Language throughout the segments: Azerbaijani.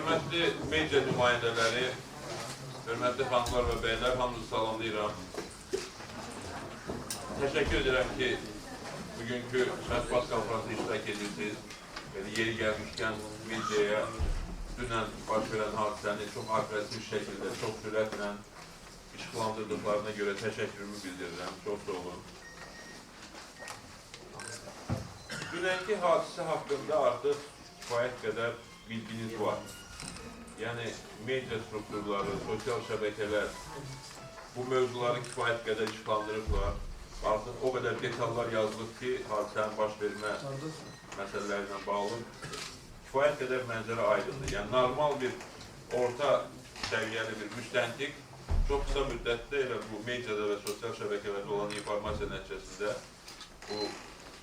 Hörmətli media nümayəndələri, hörmətli xanımlar və bəylər, hamınızı salamlayıram. Təşəkkür edirəm ki, bugünkü mətbuat konferansına iştirak edirsiniz. Yeri gəlmişkən mediaya dünən baş verən hadisəni çox agresif şəkildə, çox sürətlə işıqlandırdıqlarına görə təşəkkürümü bildirirəm. Çox sağ olun. Dünənki hadisə haqqında artıq kifayət qədər bilginiz var. Yəni, media strukturları, sosial şəbəkələr bu mövzuları kifayət qədər işıqlandırıblar. Artıq o qədər detallar yazılıb ki, hadisənin baş vermə məsələlərlə bağlı kifayət qədər mənzərə aydındır. Yəni, normal bir orta səviyyəli bir müstəntiq çox qısa müddətdə elə bu mediada və sosial şəbəkələrdə olan informasiya nəticəsində bu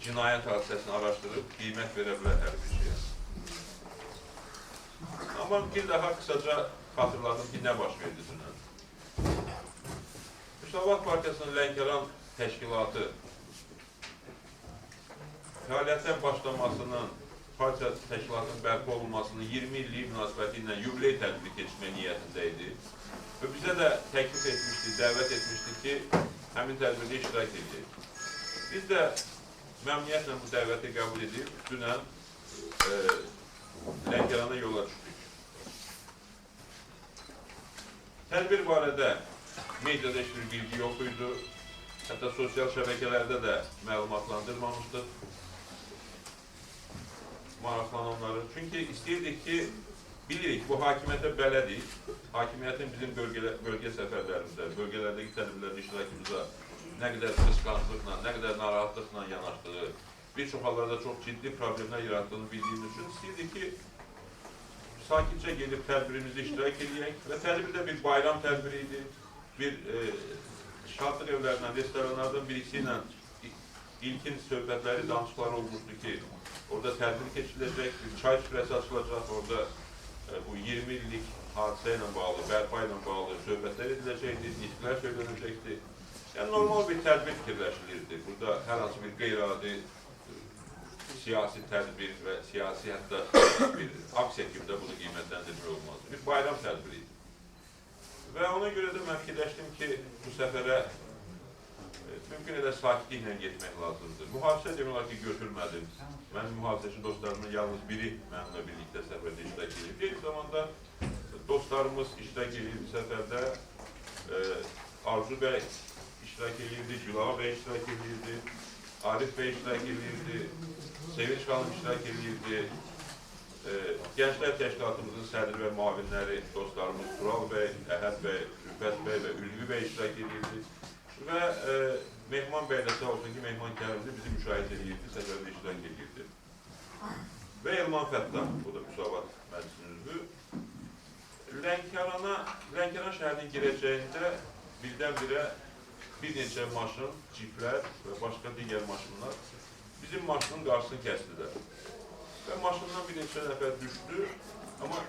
cinayət hadisəsini araşdırıb qiymət verə bilər hər bir şeyə. Amma bir daha qısaca xatırladım ki, nə baş verdi dünən. Müsavat Partiyasının Lənkəran təşkilatı fəaliyyətdən başlamasının, partiya təşkilatının bərpa olunmasının 20 illiyi münasibəti ilə yubiley tədbiri keçmək niyyətində idi. Və bizə də təklif etmişdi, dəvət etmişdi ki, həmin tədbirdə iştirak edəcək. Biz də məmnuniyyətlə bu dəvəti qəbul edib, dünən Lənkərana yola düşdük. Tədbir barədə mediada heç bir bilgi yox idi, hətta sosial şəbəkələrdə də məlumatlandırmamışdıq maraqlananları. Çünki istəyirdik ki, bilirik, bu hakimiyyətə bələdik, hakimiyyətin bizim bölgə səfərlərimizdə, bölgələrdəki tədbirlərdə iştirakımıza nə qədər qısqanclıqla, nə qədər narahatlıqla yanaşdığı, bir çox hallarda çox ciddi problemlər yarattığını bildiyimiz üçün istəyirdik ki, sakitcə gelib tədbirimizdə iştirak edək və tədbir də bir bayram tədbiri idi. Bir şadlıq evlərindən, restoranlardan birisi ilə ilkin söhbətləri, danışıqları olmuşdu ki, orada tədbir keçiriləcək, bir çay süfrəsi açılacaq, orada bu 20 illik hadisə ilə bağlı, bərpa ilə bağlı söhbətlər ediləcəkdi, nitqlər söylənəcəkdi. Yəni, normal bir tədbir fikirləşilirdi. Burada hər hansı bir qeyri-adi siyasi tədbir və siyasi hətta bir aksiya kimi də bunu qiymətləndirmək olmaz. Bir bayram tədbiri idi. Və ona görə də mən fikirləşdim ki, bu səfərə mümkün elə sakitliklə getmək lazımdır. Mühafizə demək olar ki, götürmədim. Mənim mühafizəçi dostlarımın yalnız biri mənimlə birlikdə səfərdə iştirak edir. Eyni zamanda dostlarımız iştirak edir səfərdə. Arzu bəy iştirak edirdi, Gülağa bəy iştirak edirdi, Arif bəy iştirak edirdi, Sevinç xanım iştirak edirdi, Gənclər Təşkilatımızın sədri və müavinləri dostlarımız Tural bəy, Əhəd bəy, Rüfət bəy və Ülvi bəy iştirak edirdi və Mehman bəy də sağ olsun ki, Mehman Kərimli bizi müşahidə edirdi, səfərdə iştirak edirdi. Və Elman Fəttan, bu da Müsavat Məclisinin üzvü. Lənkəran şəhərinin girəcəyində birdən-birə bir neçə maşın, ciplər və başqa digər maşınlar bizim maşının qarşısını kəsdilər. Və maşından bir neçə nəfər düşdü, amma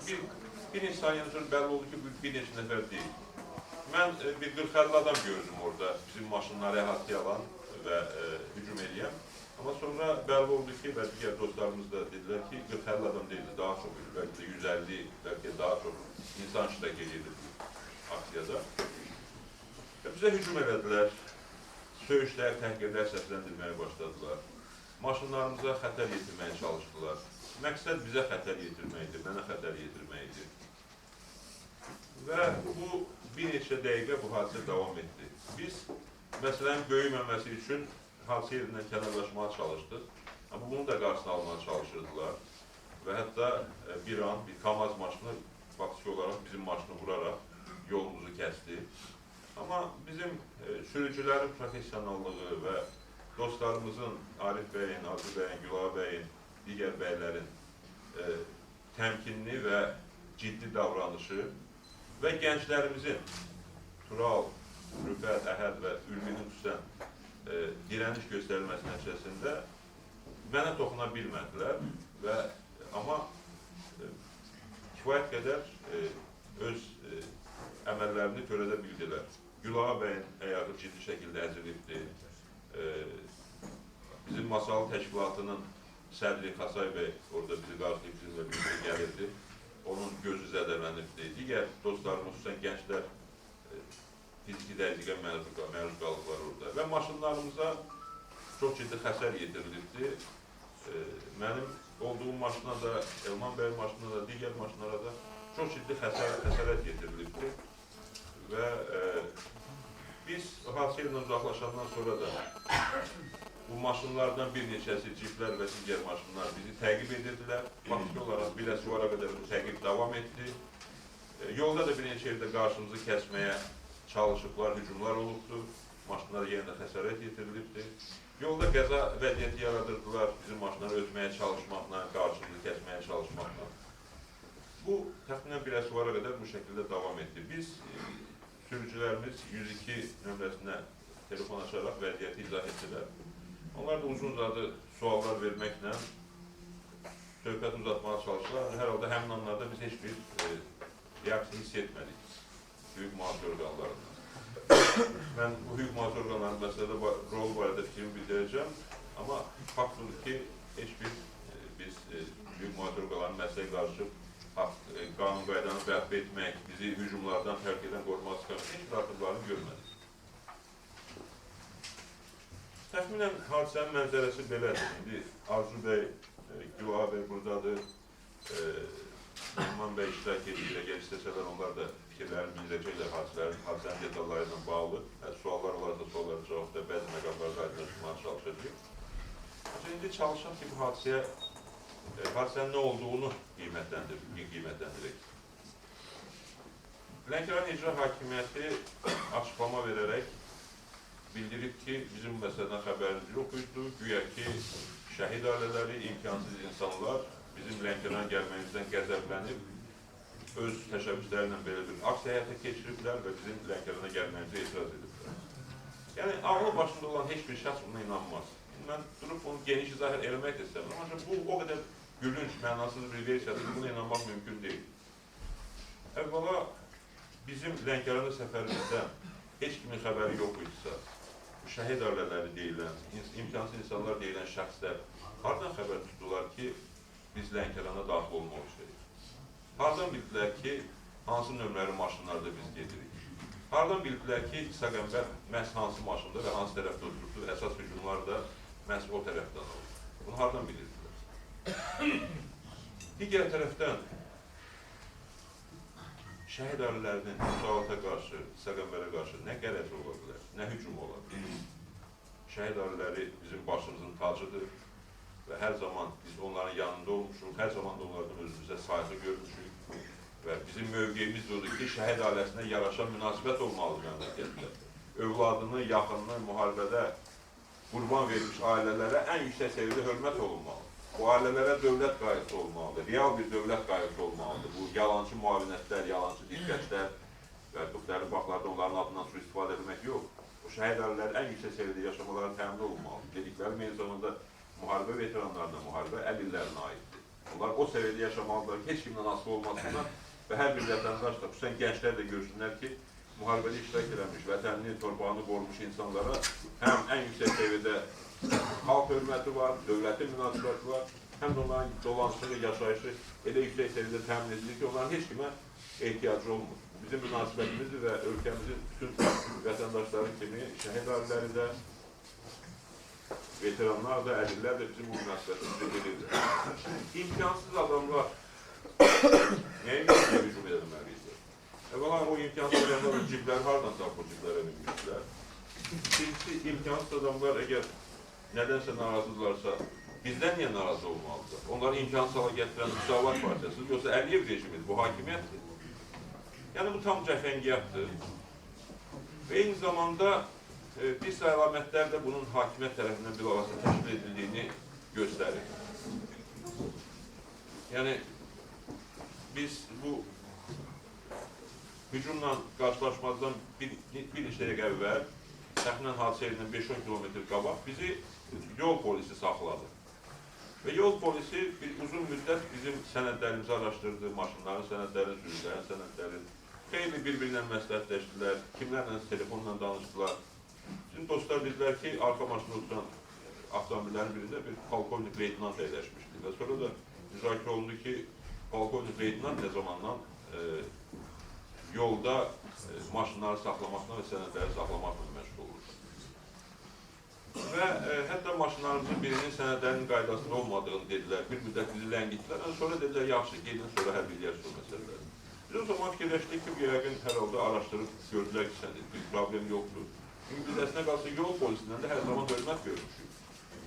bir insanın üçün bəlli oldu ki, bir neçə nəfər deyil. Mən bir 40-50 adam gördüm orada bizim maşınları əhatəyə alan və hücum edən. Amma sonra bəlli oldu ki, və digər dostlarımız da dedilər ki, 40-50 adam deyildi, daha çox idi, bəlkə də 150, bəlkə daha çox insan iştirak edirdi aksiyada. Bizə hücum elədilər, söyüşlər, təhqirlər səsləndirməyə başladılar. Maşınlarımıza xətər yetirməyə çalışdılar. Məqsəd bizə xətər yetirməkdir, mənə xətər yetirməkdir. Və bu bir neçə dəqiqə bu hadisə davam etdi. Biz məsələnin böyüməməsi üçün hadisə yerindən kənarlaşmağa çalışdıq. Amma bunu da qarşısını almağa çalışırdılar. Və hətta bir an bir KAMAZ maşını faktiki olaraq bizim maşını vuraraq yolumuzu kəsdi. Amma bizim sürücülərin professionallığı və dostlarımızın, Arif bəyin, Arzu bəyin, Gülağa bəyin, digər bəylərin təmkinli və ciddi davranışı və gənclərimizin Tural, Rüfət, Əhəd və Ülvinin xüsusən dirəniş göstərilməsi nəticəsində mənə toxuna bilmədilər amma kifayət qədər öz əməllərini törədə bildilər. Gülağa bəyin ayağı ciddi şəkildə əzilibdir. Bizim Masalı Təşkilatının sədri Xasay bəy orada bizi qarşılayıb bizimlə birlikdə gəlirdi. onun gözü zədələnibdir. Digər dostlarımız, xüsusən gənclər fiziki dəqiqə məruz qalıblar orada. Və maşınlarımıza çox ciddi xəsər yetirilibdir. Mənim olduğum maşına da, Elman bəy maşına da, digər maşınlara da çox ciddi xəsarət yetirilibdir. Və biz hadisə ilə uzaqlaşandan sonra da bu maşınlardan bir neçəsi, ciplər və digər maşınlar bizi təqib edirdilər. Faktiki olaraq Biləsuara qədər bu təqib davam etdi. Yolda da bir neçə yerdə qarşımızı kəsməyə çalışıblar, hücumlar olubdur. Maşınlara yenə də xəsarət yetirilibdir. Yolda qəza vəziyyəti yaradırdılar, bizim maşınları ötməyə çalışmaqla, qarşımızı kəsməyə çalışmaqla. Bu, təxminən Biləsuara qədər bu şəkildə davam etdi. Biz, sürücülərimiz 102 nömrəsinə telefon açaraq vəziyyəti izah etdilər. Onlar da uzun-uzadı suallar verməklə söhbət uzatmağa çalışdılar. Hər halda həmin anlarda biz heç bir reaksiya hiss etmədik hüquq mühafizə orqanlarından. Mən bu hüquq mühafizə orqanlarının məsələdə rol barədə fikrimi bildirəcəm. Amma fakt budur ki, heç bir biz hüquq mühafizə orqanlarının məsələyə qarşı qanun qaydanı bərpa etmək, bizi hücumlardan, təhlükədən qorumaq istəmək heç bir artıqlarını görmədik. Təxminən hadisənin mənzərəsi belədir. İndi Arzu bəy, Gülah bəy buradadır, Elman bəy iştirak edir, əgər istəsələr onlar da fikirlərini bildirəcəklər hadisənin detalları ilə bağlı. Suallar olarsa sualları cavabda bəzi məqamlarda aydınlaşdırmağa çalışacaq. İndi çalışaq ki, bu hadisənin nə olduğunu qiymətləndirək. Lənkəran İcra Hakimiyyəti açıqlama verərək bildirib ki, bizim məsələdən xəbərimiz yox idi. Güya ki, şəhid ailələri, imkansız insanlar bizim Lənkəran gəlməyimizdən qəzəblənib, öz təşəbbüslərlə belə bir aksiya həyata keçiriblər və bizim Lənkərana gəlməyimizə etiraz ediblər. Yəni, ağlı başında olan heç bir şəxs buna inanmaz. Mən durub bunu geniş izah eləmək də istəmirəm. Ancaq bu, o qədər gülünç, mənasız bir versiyadır ki, buna inanmaq mümkün deyil. Əvvəla, bizim Lənkərana səfərimizdən heç kimin xəbəri yox idisə, şəhid ailələri deyilən, imkansız insanlar deyilən şəxslər hardan xəbər tutdular ki, biz Lənkərana daxil olmaq istəyirik? Hardan bildilər ki, hansı nömrəli maşınlarda biz gedirik? Hardan bildilər ki, İsa Qəmbər məhz hansı maşında və hansı tərəfdə oturubdur, əsas hücumlar da məhz o tərəfdən olur. Bunu hardan bilirdilər? Digər tərəfdən, şəhid ailələrinin müsavatə qarşı, İsa Qəmbərə qarşı nə qərəzi ola bilər, nə hücum ola bilər? Şəhid ailələri bizim başımızın tacıdır və hər zaman biz onların yanında olmuşuq, hər zaman da onlardan özümüzə sayğı görmüşük və bizim mövqeyimiz odur ki, şəhid ailəsinə yaraşan münasibət olmalıdır məmləkətdə. Övladını, yaxınını müharibədə qurban vermiş ailələrə ən yüksək səviyyədə hörmət olunmalıdır. Bu ailələrə dövlət qayısı olmalıdır, real bir dövlət qayısı olmalıdır. Bu yalancı müavinətlər, yalancı diqqətlər və müxtəlif vaxtlarda onların adından sui-istifadə etmək yox. O şəhid ailələri ən yüksək səviyyədə yaşamaları təmin olunmalıdır. Dediklərim eyni zamanda müharibə veteranlarına, müharibə əl illərinə aiddir. Onlar o səviyyədə yaşamalıdırlar ki, heç kimdən asılı olmasınlar və hər bir vətəndaş da, xüsusən gənclər də görsünlər ki, müharibədə iştirak edilmiş, vətənini, torpağını qorumuş insanlara həm ən yüksək səviyyədə xalq hörməti var, dövlətin münasibəti var, həm də onların dolanışlığı, yaşayışı elə yüksək səviyyədə təmin edilir ki, onların heç kimə ehtiyacı olmur. Bizim münasibətimizi və ölkəmizin bütün vətəndaşları kimi şəhid ailələri də, veteranlar da, əlillər də bizim bu münasibətimizi bilirlər. İmkansız adamlar nəyə görə hücum edilməliydi? Əvvəla o imkansız adamlar cibləri hardan tapır ciblərə minmişlər? İkincisi, imkansız adamlar əgər nədənsə narazıdırlarsa, bizdən niyə narazı olmalıdır? Onları imkansız hala gətirən Müsavat Partiyası, yoxsa Əliyev rejimidir, bu hakimiyyətdir. Yəni, bu tam cəfəngiyatdır. Və eyni zamanda bir sıra əlamətlər də bunun hakimiyyət tərəfindən bilavasitə təşkil edildiyini göstərir. Yəni, biz bu hücumla qarşılaşmazdan bir neçə dəqiqə əvvəl, təxminən hadisə yerindən 5-10 kilometr qabaq bizi yol polisi saxladı. Və yol polisi bir uzun müddət bizim sənədlərimizi araşdırdı, maşınların sənədlərini, sürücülərin sənədlərini. Xeyli bir-birindən məsləhətləşdilər, kimlərlə telefonla danışdılar. Bizim dostlar dedilər ki, arxa maşında oturan avtomobillərin birində bir polkovnik leytinant əyləşmişdi və sonra da müzakirə olundu ki, Polkovnik Reydinler ne zamandan yolda maşınları saxlamaqla və sənədləri saxlamaqla məşğul olur. Və hətta maşınlarımızın birinin sənədlərinin qaydasında olmadığını dedilər, bir müddət bizi ləngitdilər, sonra dedilər, yaxşı, gedin sonra həll edərsiniz o məsələləri. Biz o zaman fikirləşdik ki, yəqin hər halda araşdırıb gördülər ki, bir problem yoxdur. Çünki biz əslində qalsa yol polisindən də hər zaman hörmət görmüşük.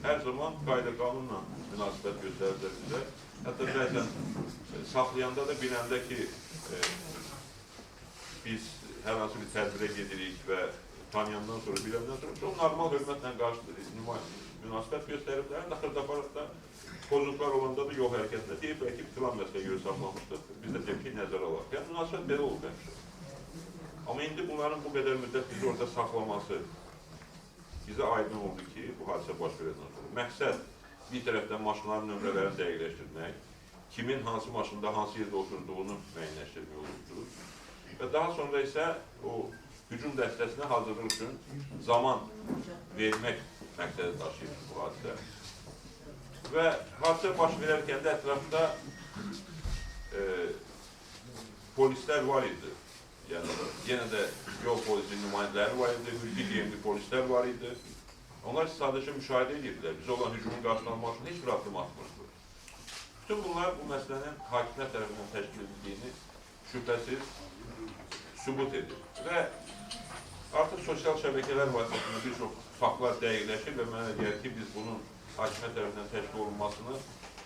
Hər zaman qayda qanunla münasibət göstərirlər bizə. Hətta bəzən saxlayanda da biləndə ki, biz hər hansı bir tədbirə gedirik və tanıyandan sonra, biləndən sonra çox normal hörmətlə münasibət göstəriblər. Xırda-barıqda pozuntular olanda da yol hərəkətlə deyib, bəlkə filan məsələ görə saxlamışdıq. Biz də deyib ki, nəzər alaq. Yəni, münasibət belə olub həmişə. Amma indi bunların bu qədər müddət bizi orada saxlaması bizə aydın oldu ki, bu hadisə baş verədən sonra. Məqsəd bir tərəfdən maşınların nömrələrini dəqiqləşdirmək, kimin hansı maşında, hansı yerdə oturduğunu müəyyənləşdirmək olubdur. Və daha sonra isə o hücum dəstəsinə hazırlıq üçün zaman vermək məqsədi daşıyır bu hadisə. Və hadisə baş verərkən də ətrafda polislər var idi. Yəni, yenə də yol polisi nümayəndələri var idi, mülki geyimli polislər var idi. Onlar sadəcə müşahidə edirlər. Bizə olan hücumun qarşılanmaq üçün heç bir addım atmırdı. Bütün bunlar bu məsələnin hakimiyyət tərəfindən təşkil edildiyini şübhəsiz sübut edir. Və artıq sosial şəbəkələr vasitəsində bir çox faktlar dəqiqləşir və mənə deyər ki, biz bunun hakimiyyət tərəfindən təşkil olunmasını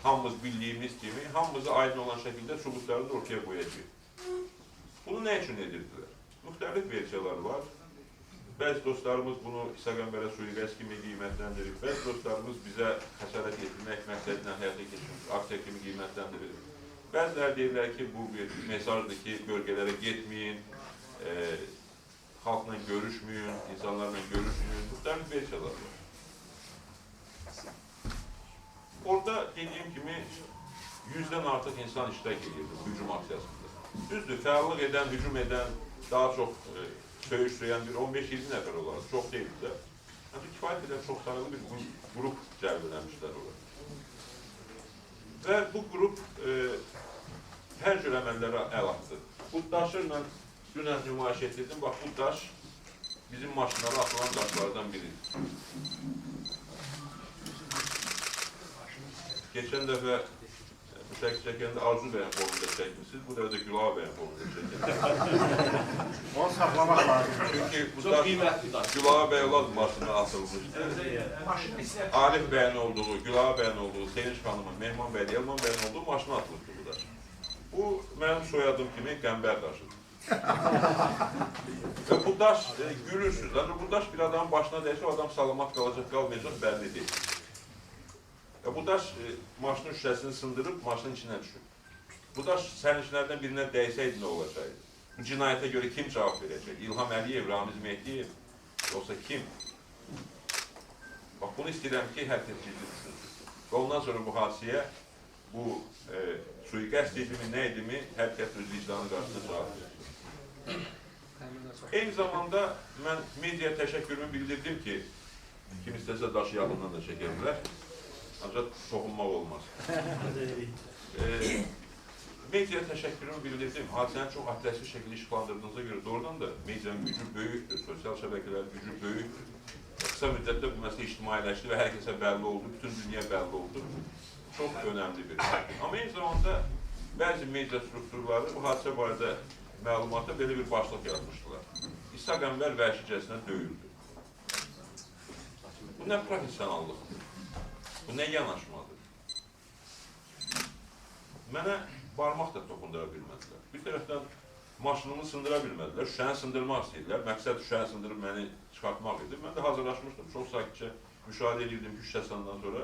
hamımız bildiyimiz kimi, hamımıza aydın olan şəkildə sübutlarını ortaya qoyacaq. Bunu nə üçün edirdilər? Müxtəlif versiyalar var. Bəzi dostlarımız bunu İsa Qəmbərə sui-qəsd kimi qiymətləndirir. Bəzi dostlarımız bizə xəsarət yetirmək məqsədlə həyata keçirilmiş aksiya kimi qiymətləndirir. Bəziləri deyirlər ki, bu bir mesajdır ki, bölgələrə getməyin, xalqla görüşməyin, insanlarla görüşməyin. Müxtəlif versiyalar var. Orada dediyim kimi 100-dən artıq insan iştirak edirdi hücum aksiyasında. Düzdür, fəallıq edən, hücum edən, daha çox söyüş-söyən bir 15-20 nəfər olardı, çox deyildi. Hətta kifayət edən çox sayılı bir qrup cəlb eləmişlər olar. Və bu qrup hər cür əməllərə əl atdı. Bu daşı mən dünən nümayiş etdirdim, bax bu daş bizim maşınlara atılan daşlardan biridir. Keçən dəfə çəkəndə Arzu bəyin formunda çəkmişsiniz, bu dəfə də Gülağa bəyin formunda çəkmişsiniz. Onu saxlamaq lazım. Çünki bu daş Gülağa bəy olan maşına atılmışdı. Arif bəyin olduğu, Gülağa bəyin olduğu, Sevinç xanımın, Mehman bəy, Elman bəyin olduğu maşına atılmışdı bu daş. Bu, mənim soyadım kimi Qəmbər daşıdır. Və bu daş, gülürsünüz, bu daş bir adamın başına dəysə, o adam salamat qalacaq, qalmayacaq, bəlli deyil. Bu daş maşının şüşəsini sındırıb maşının içinə düşür. Bu daş sərnişinlərdən birinə dəysəydi nə olacaqdı? Bu cinayətə görə kim cavab verəcək? İlham Əliyev, Ramiz Mehdiyev, yoxsa kim? Bax, bunu istəyirəm ki, hər tezcili düşünsün. Və ondan sonra bu hadisəyə, bu sui-qəsd edimi, nə edimi, hər kəs öz vicdanı qarşısında cavab verir. Eyni zamanda mən mediaya təşəkkürümü bildirdim ki, kim istəsə daşı yaxından da çəkərlər. Ancaq toxunmaq olmaz. Mediaya təşəkkürümü bildirdim. Hadisəni çox adrəsiz şəkildə işıqlandırdığınıza görə doğrudan da medianın gücü böyükdür, sosial şəbəkələrin gücü böyükdür. Qısa müddətdə bu məsələ ictimailəşdi və hər kəsə bəlli oldu, bütün dünya bəlli oldu. Çox önəmli bir şey. Amma eyni zamanda bəzi media strukturları bu hadisə barədə məlumata belə bir başlıq yazmışdılar. İsa Qəmbər vəhşicəsinə döyüldü. Bu nə professionallıqdır? Bu nə yanaşmadır? Mənə barmaq da toxundura bilmədilər. Bir tərəfdən maşınımı sındıra bilmədilər, şüşəni sındırmaq istəyirlər. Məqsəd şüşəni sındırıb məni çıxartmaq idi. Mən də hazırlaşmışdım, çox sakitcə müşahidə edirdim ki, şüşə sandan sonra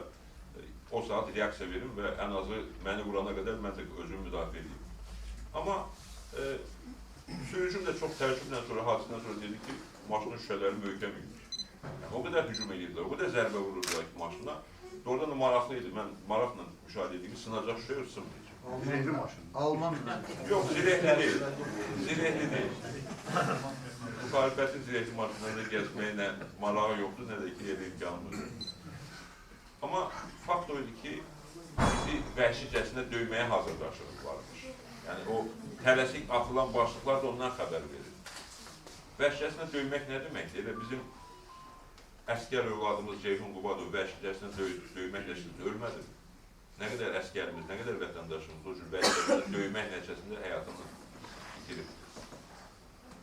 o saat reaksiya verim və ən azı məni vurana qədər mən də özümü müdafiə edeyim. Amma sürücüm də çox təəccüblə sonra, hadisindən sonra dedi ki, maşının şüşələri möhkəm imiş. O qədər hücum edirlər, o qədər zərbə vururdular ki, maşına. Doğrudan da maraqlıydı. Mən maraqla müşahidə edeyim ki, sınacaq şüşə yox, sınmayacaq. Zirehli maşın. Alman yox, zirehli deyil. Zirehli deyil. Müxalifətin zirehli maşınlarında gəzməyinə marağı yoxdur, nə də ki, elə imkanımız. Amma fakt oydu ki, bizi vəhşicəsinə döyməyə hazırlaşırlarmış. Yəni o tələsik atılan başlıqlar da ondan xəbər verir. Vəhşicəsinə döymək nə deməkdir? Elə bizim əskər övladımız Ceyhun Qubadov vəhşicəsinə döyməklə siz ölmədir. Nə qədər əskərimiz, nə qədər vətəndaşımız o cür vəhşicəsinə döymək nəticəsində həyatını bitirib.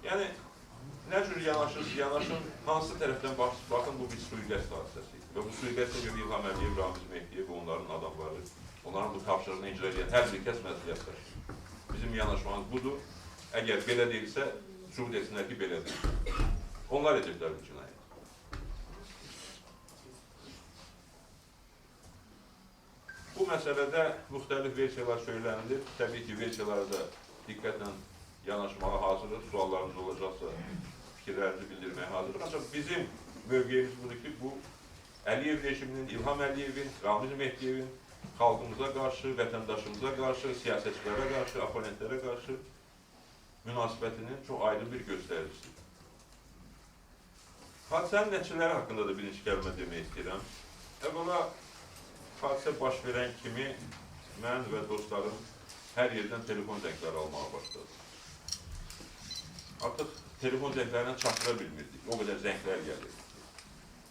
Yəni, nə cür yanaşın, hansı tərəfdən baxın, bu bir sui-qəsd hadisəsi. Və bu sui-qəsdə görə İlham Əliyev, Ramiz Mehdiyev və onların adamları, onların bu tapşırığını icra edən hər bir kəs məsuliyyətdir. Bizim yanaşmamız budur. Əgər belə deyilsə, sübut etsinlər ki, belə deyil. Onlar ediblər bu cinayət. Bu məsələdə müxtəlif versiyalar söylənilir. Təbii ki, versiyaları da diqqətlə yanaşmağa hazırıq. Suallarınız olacaqsa fikirlərinizi bildirməyə hazırıq. Ancaq bizim mövqeyimiz budur ki, bu Əliyev rejiminin, İlham Əliyevin, Ramiz Mehdiyevin xalqımıza qarşı, vətəndaşımıza qarşı, siyasətçilərə qarşı, oponentlərə qarşı münasibətinin çox ayrı bir göstəricisidir. Hadisənin nəticələri haqqında da birinci kəlmə demək istəyirəm. Əvvəla, hadisə baş verən kimi mən və dostlarım hər yerdən telefon zəngləri almağa başladı. Artıq telefon zənglərindən çatıra bilmirdik, o qədər zənglər gəlir.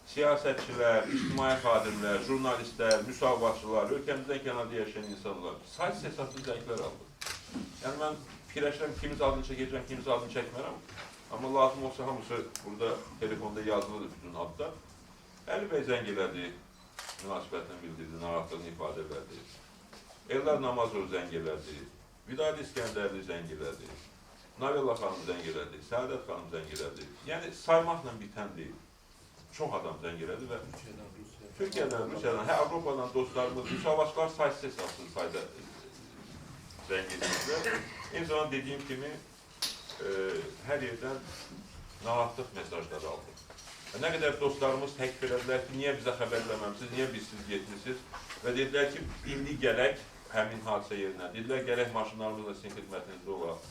Siyasətçilər, ictimai xadimlər, jurnalistlər, müsavatçılar, ölkəmizdən kənarda yaşayan insanlar sayısız hesabsız zənglər aldı. Yəni mən fikirləşirəm, kimiz adını çəkəcəm, kimiz adını çəkmərəm. Amma lazım olsa hamısı burada telefonda yazılıdır bütün adlar. Əli bəy zəng elədi, münasibətini bildirdi, narahatlığını ifadə elədi. Eldar Namazov zəng elədi, Vidadi İskəndərli zəng elədi, Navella xanım zəng elədi, Səadət xanım zəng elədi. Yəni saymaqla bitən deyil. Çox adam zəng elədi və Türkiyədən, Rusiyadan, Avropadan dostlarımız, müsavaşlar sayısız hesabsız sayda zəng edirlər. Eyni zaman dediyim kimi hər yerdən narahatlıq mesajları aldıq. Nə qədər dostlarımız təklif elədilər ki, niyə bizə xəbər eləməmisiniz, niyə bizsiz getmişsiniz və dedilər ki, indi gələk həmin hadisə yerinə, dedilər gələk maşınlarımızla sizin xidmətinizdə olaq.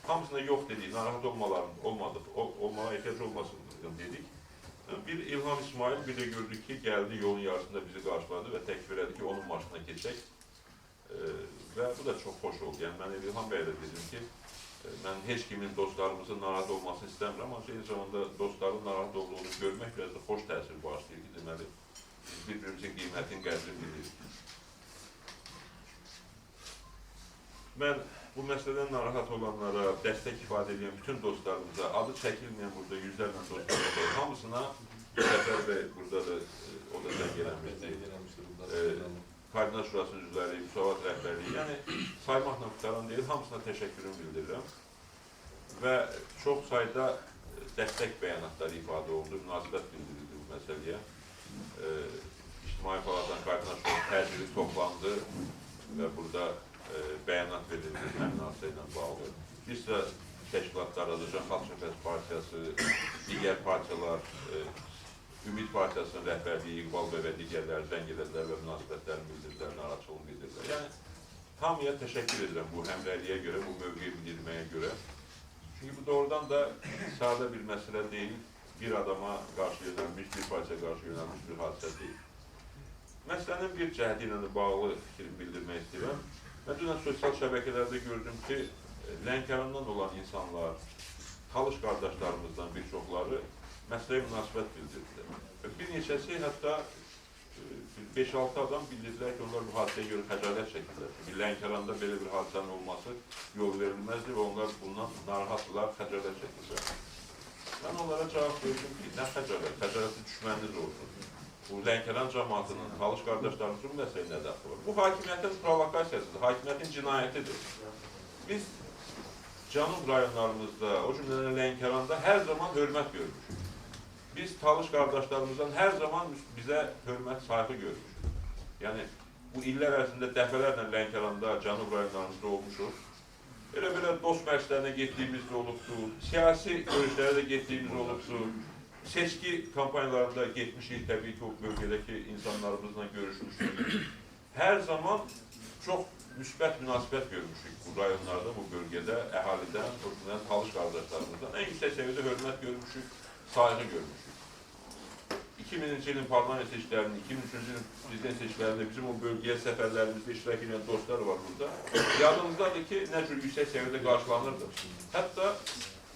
Hamısına yox dedik, narahat olmağa ehtiyac olmasın dedik. Bir İlham İsmail bir də gördük ki, gəldi yolun yarısında bizi qarşıladı və təklif elədi ki, onun maşına keçək və bu da çox xoş oldu. Yəni, mən İlham bəylə dedim ki, mən heç kimin dostlarımızın narahat olmasını istəmirəm, amma eyni zamanda dostların narahat olduğunu görmək biraz da xoş təsir bağışlayır ki, deməli, biz bir-birimizin qiymətin qədrini bilirik. Mən bu məsələdən narahat olanlara, dəstək ifadə edən bütün dostlarımıza, adı çəkilməyən burada yüzlərlə dostlarımıza, hamısına Səfər bəy burada da o da zəng eləmişdir. Koordinat Şurasının üzvləri, müsavat rəhbərliyi, yəni saymaqla qutaran deyil, hamısına təşəkkürümü bildirirəm. Və çox sayda dəstək bəyanatları ifadə olundu, münasibət bildirildi bu məsələyə. İctimai Palatadan Koordinat Şurası təcili toplandı və burada bəyanat verildi həmin hadisə ilə bağlı. Bir sıra təşkilatlar, Azərbaycan Xalq Cəbhəsi Partiyası, digər partiyalar, Ümid Partiyasının rəhbərliyi, İqbal bəy və digərləri zəng edədilər və münasibətlərini bildirdilər, narahatçılığını bildirdilər. Yəni, hamıya təşəkkür edirəm bu həmrəyliyə görə, bu mövqeyi bildirməyə görə. Çünki bu doğrudan da sadə bir məsələ deyil, bir adama qarşı yönəlmiş, bir partiya qarşı yönəlmiş bir hadisə deyil. Məsələnin bir cəhəti ilə bağlı fikrimi bildirmək istəyirəm. Mən dünən sosial şəbəkələrdə gördüm ki, Lənkərandan olan insanlar, Talış qardaşlarımızdan bir çoxları məsələyə münasibət bildirdilər. Bir neçəsi, hətta 5-6 adam bildirdilər ki, onlar bu hadisəyə görə xəcalət çəkirlər. Çünki Lənkəranda belə bir hadisənin olması yol verilməzdir və onlar bundan narahatlılar, xəcalət çəkirlər. Mən onlara cavab verdim ki, nə xəcalət? Xəcalətli düşməniniz olsun. Bu Lənkəran cəmaatının, Talış qardaşlarımızın məsələyə nə dəxli var? Bu hakimiyyətin provokasiyasıdır, hakimiyyətin cinayətidir. Biz cənub rayonlarımızda, o cümlədən Lənkəranda hər zaman hörmət görmüşük. Biz Talış qardaşlarımızdan hər zaman bizə hörmət, sayğı görmüşük. Yəni, bu illər ərzində dəfələrlə Lənkəranda, cənub rayonlarımızda olmuşuq. Elə-belə dost məclislərinə getdiyimiz də olubdur, siyasi görüşlərə də getdiyimiz olubdur. Seçki kampanyalarında getmişik, təbii ki, o bölgədəki insanlarımızla görüşmüşük. Hər zaman çox müsbət münasibət görmüşük bu rayonlarda, bu bölgədə, əhalidən, Talış qardaşlarımızdan. Ən yüksək səviyyədə hörmət görmüşük, sayğı görmüşük. 2000-ci ilin parlament seçkilərinin, 2003-cü ilin prezident seçkilərində bizim o bölgəyə səfərlərimizdə iştirak edən dostlar var burada. Yadımızdadır ki, nə cür yüksək səviyyədə qarşılanırdı. Hətta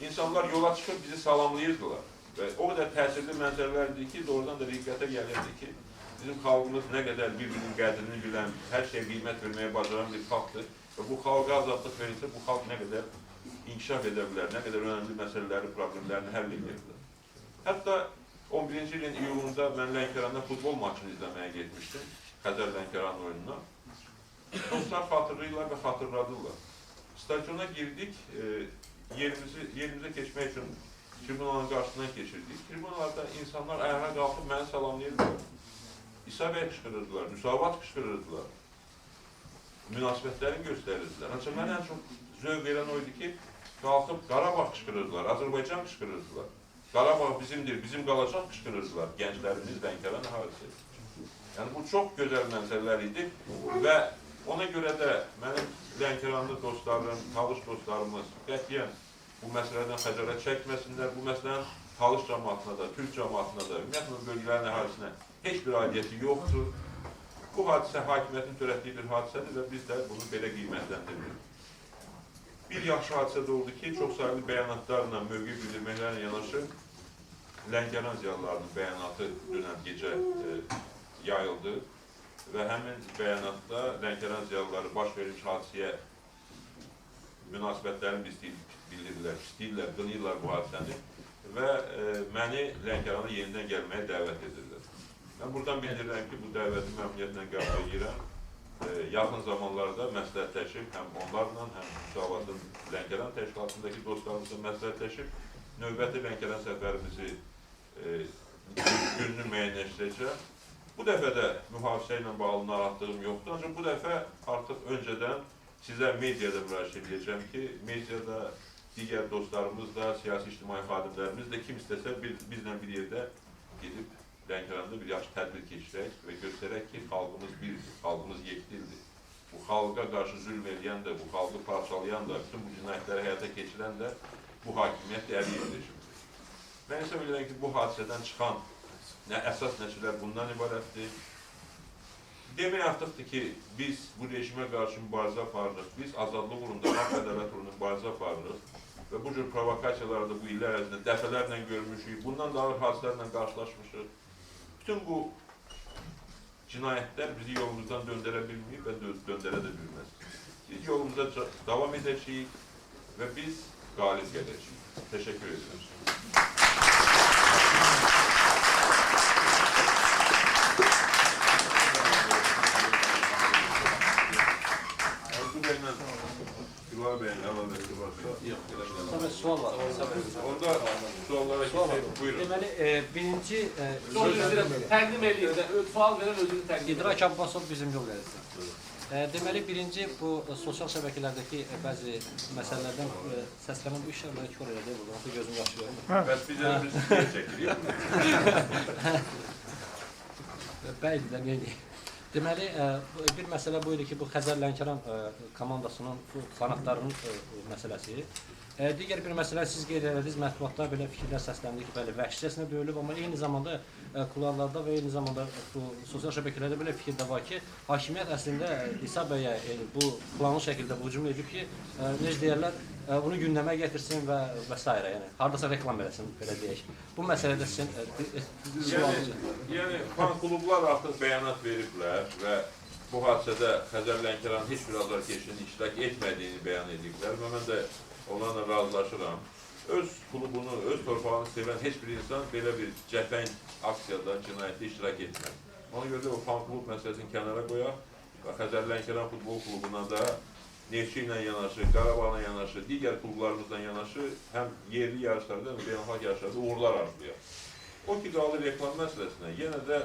insanlar yola çıxıb bizi salamlayırdılar. Və o qədər təsirli mənzərələrdir ki, doğrudan da riqqətə gəlirdi ki, bizim xalqımız nə qədər bir-birinin qədrini bilən, hər şeyə qiymət verməyə bacaran bir xalqdır. Və bu xalqa azadlıq verilsə, bu xalq nə qədər inkişaf edə bilər, nə qədər önəmli məsələləri, problemlərini həll edə bilər. Hətta 11-ci ilin iyulunda mən Lənkəranda futbol maçını izləməyə getmişdim, Xəzər-Lənkəran oyununa. Dostlar xatırlayırlar və xatırladırlar. Stadiona girdik, yerimizə keçmək üçün tribunanın qarşısından keçirdik. Tribunalarda insanlar ayağa qalxıb məni salamlayırdılar. İsa bəy qışqırırdılar, müsavat qışqırırdılar, münasibətlərini göstərirdilər. Ancaq mənə ən çox zövq verən oydu ki, qalxıb Qarabağ qışqırırdılar, Azərbaycan qışqırırdılar. Qarabağ bizimdir, bizim qalacaq qışqırırdılar gənclərimiz, Lənkəran əhalisi. Yəni, bu çox gözəl mənzərələr idi və ona görə də mənim Lənkəranlı dostlarım, Talış dostlarımız qətiyyən bu məsələdən xəcalət çəkməsinlər, bu məsələnin Talış cəmaatına da, Türk cəmaatına da, ümumiyyətlə bölgələrin əhalisinə heç bir aidiyyəti yoxdur. Bu hadisə hakimiyyətin törətdiyi bir hadisədir və biz də bunu belə qiymətləndiririk. Bir yaxşı hadisə də oldu ki, çox sayılı bəyanatlarla, mövqe bildirməklərlə yanaşı Lənkəran ziyalılarının bəyanatı dünən gecə yayıldı və həmin bəyanatda Lənkəran ziyalıları baş verilmiş hadisəyə münasibətlərini bildirirlər, istəyirlər, qınıyırlar bu hadisəni və məni Lənkərana yenidən gəlməyə dəvət edirlər. Mən buradan bildirirəm ki, bu dəvəti məmnuniyyətlə qəbul edirəm. Yaxın zamanlarda məsləhətləşib, həm onlarla, həm Müsavatın Lənkəran təşkilatındakı dostlarımızla məsləhətləşib, növbəti Lənkəran səfərimizi gününü müəyyənləşdirəcək. Bu dəfə də mühafizə ilə bağlı narahatlığım yoxdur, ancaq bu dəfə artıq öncədən sizə mediada müraciət edəcəm ki, mediada digər dostlarımız da, siyasi ictimai xadimlərimiz də kim istəsə bizlə bir yerdə gedib Lənkəranda bir yaxşı tədbir keçirək və göstərək ki, xalqımız birdir, xalqımız yekdildir. Bu xalqa qarşı zülm edən də, bu xalqı parçalayan da, bütün bu cinayətləri həyata keçirən də bu hakimiyyət Əliyev rejimidir. Mən hesab edirəm ki, bu hadisədən çıxan əsas nəticələr bundan ibarətdir. Demək artıqdır ki, biz bu rejimə qarşı mübarizə aparırıq, biz azadlıq uğrunda, haqq ədalət uğrunda mübarizə aparırıq və bu cür provokasiyalarda bu illər ərzində dəfələrlə görmüşük, bundan da ağır hadisələrlə qarşılaşmışıq. Bütün bu cinayətlər bizi yolumuzdan döndərə bilməyib və döndərə də bilməz. Biz yolumuza davam edəcəyik və biz qalib gələcəyik. Təşəkkür edirəm. Tabii sual var. Orada suallara geçelim. Buyurun. Deməli, birinci təqdim edir, sual verən özünü təqdim edir. İdrak Abbasov bizim yol verirdi. Deməli, birinci bu sosial şəbəkələrdəki bəzi məsələlərdən səslənən bu işlər mənə kör elədi. Burada gözüm yaxşı görmür. Bəs biz çəkirik. Bəydi də neydi? Deməli, bir məsələ bu idi ki, bu Xəzər-Lənkəran komandasının fanatlarının məsələsi. Digər bir məsələ siz qeyd edədiniz, mətbuatda belə fikirlər səsləndi ki, bəli, vəhşicəsinə döyülüb, amma eyni zamanda kularlarda və eyni zamanda bu sosial şəbəkələrdə belə fikir də var ki, hakimiyyət əslində İsa bəyə bu planlı şəkildə hücum edib ki, necə deyərlər, bunu gündəmə getirsin və s. Yəni, hardasa reklam eləsin, belə deyək. Bu məsələdə sizin Yəni, fan klublar artıq bəyanat veriblər və bu hadisədə Xəzər-Lənkəran heç bir azarkeşinin iştirak etmədiyini bəyan ediblər və mən də onlarla razılaşıram. Öz klubunu, öz torpağını sevən heç bir insan belə bir cəfəng aksiyada, cinayətdə iştirak etmir. Ona görə də o fan klub məsələsini kənara qoyaq və Xəzər-Lənkəran futbol klubuna da Neftçi ilə yanaşı, Qarabağla yanaşı, digər klublarımızla yanaşı həm yerli yarışlarda, həm beynəlxalq yarışlarda uğurlar arzulayaq. O ki, qalır reklam məsələsinə, yenə də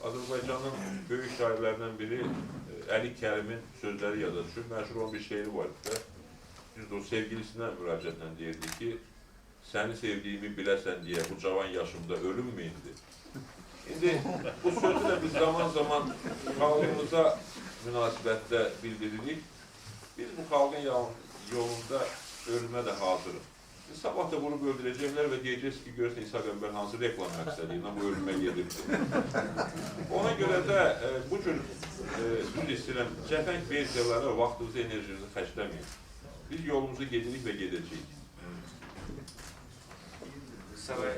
Azərbaycanın böyük şairlərindən biri Əli Kərimin sözləri yada düşür. Məşhur olan bir şeiri var ki, düzdür, o sevgilisinə müraciətlə deyirdi ki, səni sevdiyimi biləsən deyə bu cavan yaşımda ölüm mü indi? İndi bu sözü də biz zaman xalqımıza münasibətdə bildiririk. Biz bu xalqın yolunda ölümə də hazırıq. Sabah da vurub öldürəcəklər və deyəcəksiniz ki, görürsən İsa Qəmbər hansı reklam məqsədi ilə bu ölümə gedirdi. Ona görə də bu cür düz istəyirəm, cəfəng versiyalara vaxtınızı, enerjinizi xərcləməyin. Biz yolumuzu gedirik və gedəcəyik. Qısa və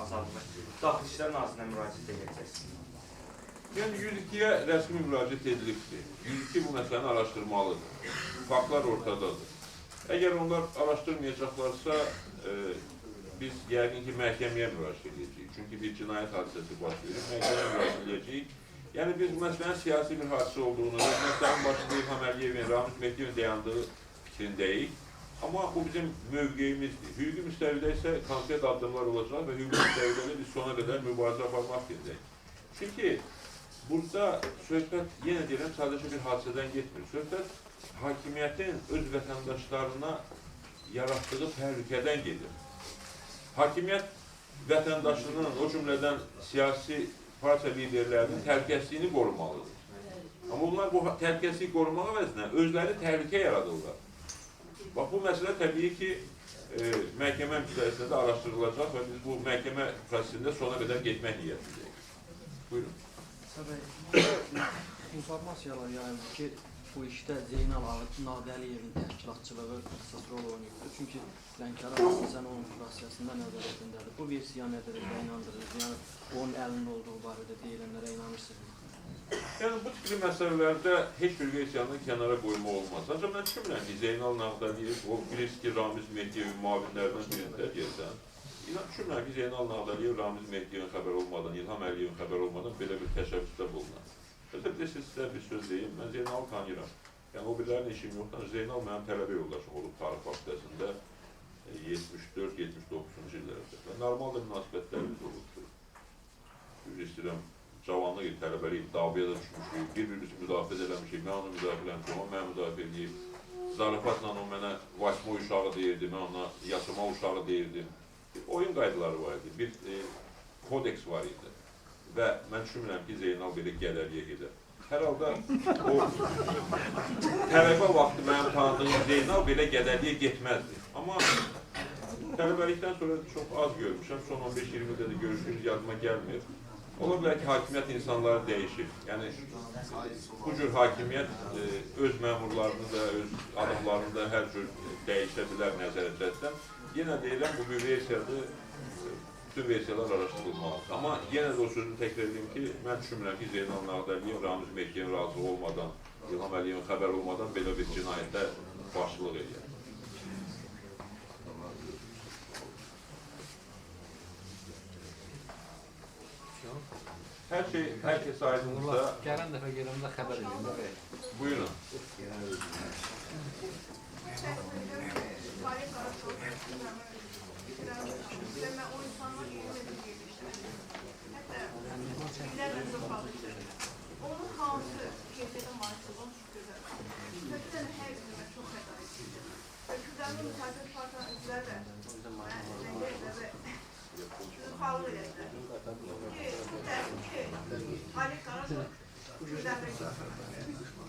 azadlıqla. Daxili İşlər Nazirinə müraciət edəcəksiniz. Yəni 102-yə rəsmi müraciət edilibdir. 102 bu məsələni araşdırmalıdır. Faktlar ortadadır. Əgər onlar araşdırmayacaqlarsa, biz yəqin ki, məhkəməyə müraciət edəcəyik. Çünki bir cinayət hadisəsi baş verir, məhkəməyə müraciət edəcəyik. Yəni biz bu məsələnin siyasi bir hadisə olduğunu, məsələnin başında İlham Əliyevin, Ramiz Mehdiyevin dayandığı fikrindəyik. Amma bu bizim mövqeyimizdir. Hüquqi müstəvidə isə konkret addımlar olacaq və hüquqi müstəvidədə biz sona qədər mübarizə aparmaq fikrindəyik. Çünki burada söhbət, yenə deyirəm, sadəcə bir hadisədən getmir. Söhbət hakimiyyətin öz vətəndaşlarına yaratdığı təhlükədən gedir. Hakimiyyət vətəndaşının, o cümlədən siyasi partiya liderlərinin təhlükəsizliyini qorumalıdır. Amma bunlar bu təhlükəsizliyi qorumaq əvəzinə özləri təhlükə yaradırlar. Bax, bu məsələ təbii ki, məhkəmə müstəvisində araşdırılacaq və biz bu məhkəmə prosesində sona qədər getmək niyyətindəyik. Buyurun. İnformasiyalar yayıldı ki, bu işdə Zeynal Nağdəliyevin təşkilatçılığı əsas rol oynayıbdır. Çünki Lənkəran əsasən onun prosesində nəzarətindədir. Bu versiya nədir, inandırır? Yəni, onun əlinin olduğu barədə deyilənlərə inanırsınız. Yəni, bu tipli məsələlərdə heç bir versiyanı kənara qoyma olmaz. Ancaq mən düşünmürəm ki, Zeynal Nağdəliyev, o bilirsiniz ki, Ramiz Mehdiyevin müavinlərindən birində deyəsən, düşünmürəm ki, Zeynal Nağdəliyev, Ramiz Mehdiyevin xəbər olmadan, İlham Əliyevin xəbər olmadan belə bir təşəbbüsdə bulunan. Bilirsiniz, sizə bir söz deyim, mən Zeynalı tanıyıram. Yəni, o birlərin işim yoxdur. Zeynal mənim tələbə yoldaşım olub tarix fakültəsində 74-79-cu illərdə. Və normal da münasibətlərimiz olubdur. İstəyirəm, cavanlıq il, tələbəlik, davaya da düşmüşük, bir-birimizi müdafiə eləmişik, mən onu müdafiə eləmişim, o mənə müdafiə edib. Zarafatla o mənə Vasmo uşağı deyirdi, mən ona Yasıma uşağı deyirdim. Oyun qaydaları var idi, bir kodeks var idi. Və mən düşünmürəm ki, Zeynal belə gələliyə gedər. Hər halda o tələbə vaxtı mənim tanıdığım Zeynal belə gələliyə getməzdi. Amma tələbəlikdən sonra çox az görmüşəm, son 15-20 ildə də görüşürüz, yadıma gəlmir. Ola bilər ki, hakimiyyət insanları dəyişir. Yəni, bu cür hakimiyyət öz məmurlarını da, öz adamlarını da hər cür dəyişə bilər nəzərətdən. Yenə deyirəm, bu bir versiyadır, bütün versiyalar araşdırılmalıdır. Amma yenə də o sözünü təkrar edeyim ki, mən düşünmürəm ki, Zeynal Nağdəliyev, Ramiz Mehdiyevin razı olmadan, İlham Əliyevin xəbər olmadan belə bir cinayətə başçılıq edir. Hər şey aydınlıqda... Gələn dəfə gələndə xəbər edin. Buyurun. Onun hansı keyfiyyətə malik olan çox gözəl. Kötüdən hər günümə çox xəda edirdim. Və Kürdənin mütəqib partiyanın üzvləri də xalıq elədilər. Ki, bu təbii ki, Ali Qarabağ Kürdənin düz istəyir.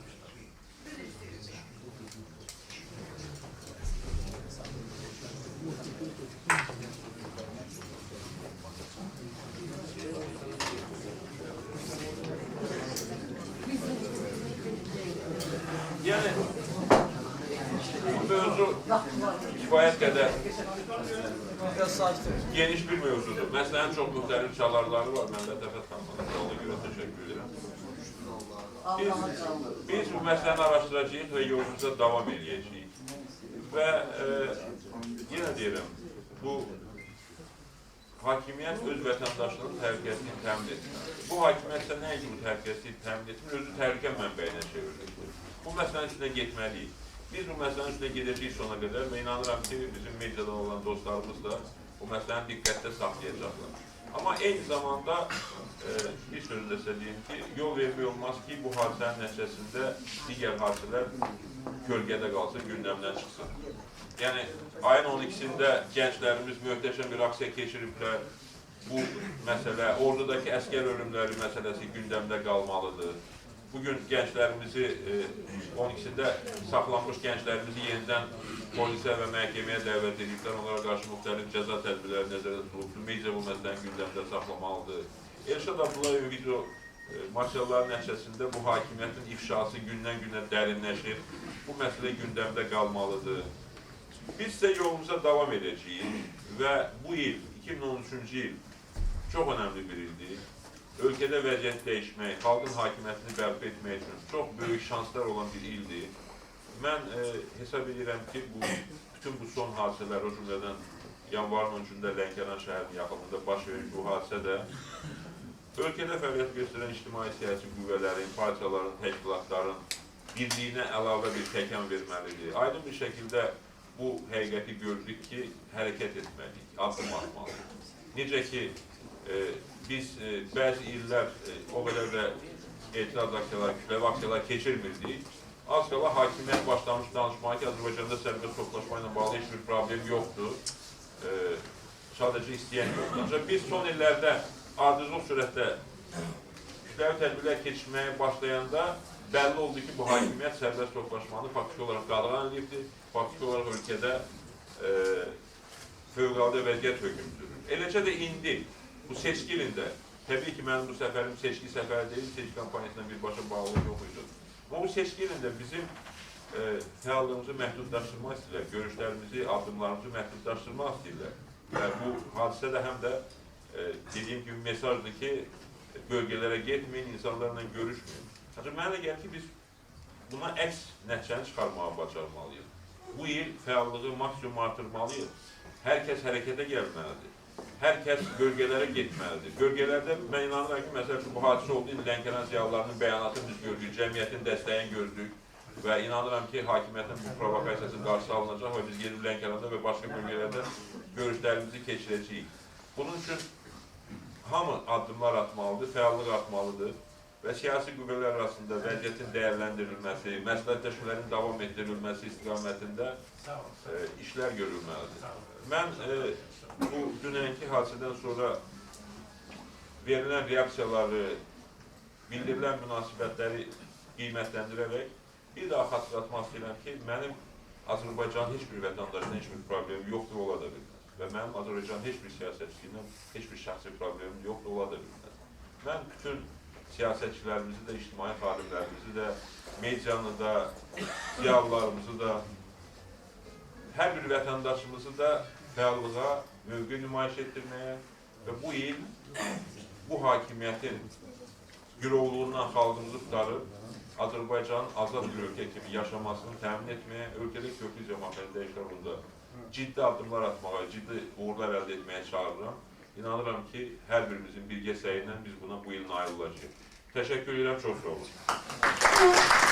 Yəni, bu mövzu kifayət qədər geniş bir mövzudur. Məsələnin çox müxtəlif çalarları var, mən də dəfət tanımadım. Ona görə təşəkkür edirəm. Biz bu məsələni araşdıracağıq və yolumuza davam edəcəyik. Və yenə deyirəm, bu hakimiyyət öz vətəndaşlığının təhlükəsini təmin etmir. Bu hakimiyyətsə nə üçün bu təhlükəsini təmin etmir, özü təhlükə mənbəyinə çevrilir. Bu məsələnin üstünə getməliyik. Biz bu məsələnin üstünə gedəcəyik sona qədər və inanıram ki, bizim mediadan olan dostlarımız da bu məsələni diqqətdə saxlayacaqlar. Amma eyni zamanda bir sözlə sizə deyim ki, yol vermək olmaz ki, bu hadisənin nəticəsində digər hadisələr kölgədə qalsın, gündəmdən çıxsın. Yəni, ayın 12-sində gənclərimiz möhtəşəm bir aksiya keçiriblər. Bu məsələ, ordudakı əskər ölümləri məsələsi gündəmdə qalmalıdır. bugün gençlerimizi, 12'sində saxlanmış gençlerimizi yenidən polisə və məhkəməyə dəvət ediblər. Onlara qarşı müxtəlif cəza tədbirləri nəzərdə tutulub. Media bu məsələni gündəmdə saxlamalıdır. Elşad Abdullayev video materialların nəticəsində bu hakimiyyətin ifşası gündən-günə dərinləşir. Bu məsələ gündəmdə qalmalıdır. Biz isə yolumuza davam edəcəyik və bu il, 2013-cü il çox önəmli bir ildir. Ölkədə vəziyyət dəyişmək, xalqın hakimiyyətini bərpa etmək üçün çox böyük şanslar olan bir ildir. Mən hesab edirəm ki, bütün bu son hadisələr, o cümlədən yanvarın 13-də Lənkəran şəhərinin yaxınlığında baş verir bu hadisə də ölkədə fəaliyyət göstərən ictimai-siyasi qüvvələrin, partiyaların, təşkilatların birliyinə əlavə bir təkan verməlidir. Aydın bir şəkildə bu həqiqəti gördük ki, hərəkət etməliyik, addım atmalıyıq. Necə ki, biz bəzi illər o qədər də etiraz aksiyalar, kütləvi aksiyalar keçirmirdik. Az qala hakimiyyət başlamış danışmağa ki, Azərbaycanda sərbəst toplaşma ilə bağlı heç bir problem yoxdur. Sadəcə istəyən yoxdur. Ancaq biz son illərdə ardıcıl sürətdə kütləvi tədbirlər keçirməyə başlayanda bəlli oldu ki, bu hakimiyyət sərbəst toplaşmanı faktiki olaraq qadağan edibdir. Faktiki olaraq ölkədə fövqəladə vəziyyət hökm sürür. Eləcə də indi, bu seçki ilində, təbii ki, mənim bu səfərim seçki səfəri deyil, seçki kampaniyasından birbaşa bağlı yox idi. Amma bu seçki ilində bizim fəallığımızı məhdudlaşdırmaq istəyirlər, görüşlərimizi, addımlarımızı məhdudlaşdırmaq istəyirlər. Və bu hadisə də həm də dediyim kimi mesajdır ki, bölgələrə getməyin, insanlarla görüşməyin. Ancaq mənə gəlir ki, biz buna əks nəticəni çıxarmağa bacarmalıyıq. Bu il fəallığı maksimum artırmalıyıq. Hər kəs hərəkətə gəlməlidir. Hər kəs bölgələrə getməlidir. Bölgələrdə mən inanıram ki, məsəl üçün bu hadisə oldu, indi Lənkəran ziyalılarının bəyanatını biz gördük, cəmiyyətin dəstəyini gördük və inanıram ki, hakimiyyətin bu provokasiyası qarşı alınacaq və biz gedib Lənkəranda və başqa bölgələrdə görüşlərimizi keçirəcəyik. Bunun üçün hamı addımlar atmalıdır, fəallıq atmalıdır və siyasi qüvvələr arasında vəziyyətin dəyərləndirilməsi, məsləhətləşmələrin davam etdirilməsi istiqamətində işlər görülməlidir. Mən bu dünənki hadisədən sonra verilən reaksiyaları, bildirilən münasibətləri qiymətləndirərək bir daha xatırlatmaq istəyirəm ki, mənim Azərbaycanın heç bir vətəndaşının heç bir problemi yoxdur, ola da bilməz. Və mənim Azərbaycanın heç bir siyasətçiliylə heç bir şəxsi problemim yoxdur, ola da bilməz. Mən bütün siyasətçilərimizi də, ictimai xadimlərimizi də, medianı da, ziyalılarımızı da, hər bir vətəndaşımızı da fəallığa, mövqe nümayiş etdirməyə və bu il bu hakimiyyətin gürovluğundan xalqımızı tutarıb Azərbaycanın azad bir ölkə kimi yaşamasını təmin etməyə, ölkədə köklü cəmaətin dəyişikliklərində ciddi addımlar atmağa, ciddi uğurlar əldə etməyə çağırıram. İnanıram ki, hər birimizin birgə səyi ilə biz buna bu il nail olacağıq. Təşəkkür edirəm, çox sağ olun.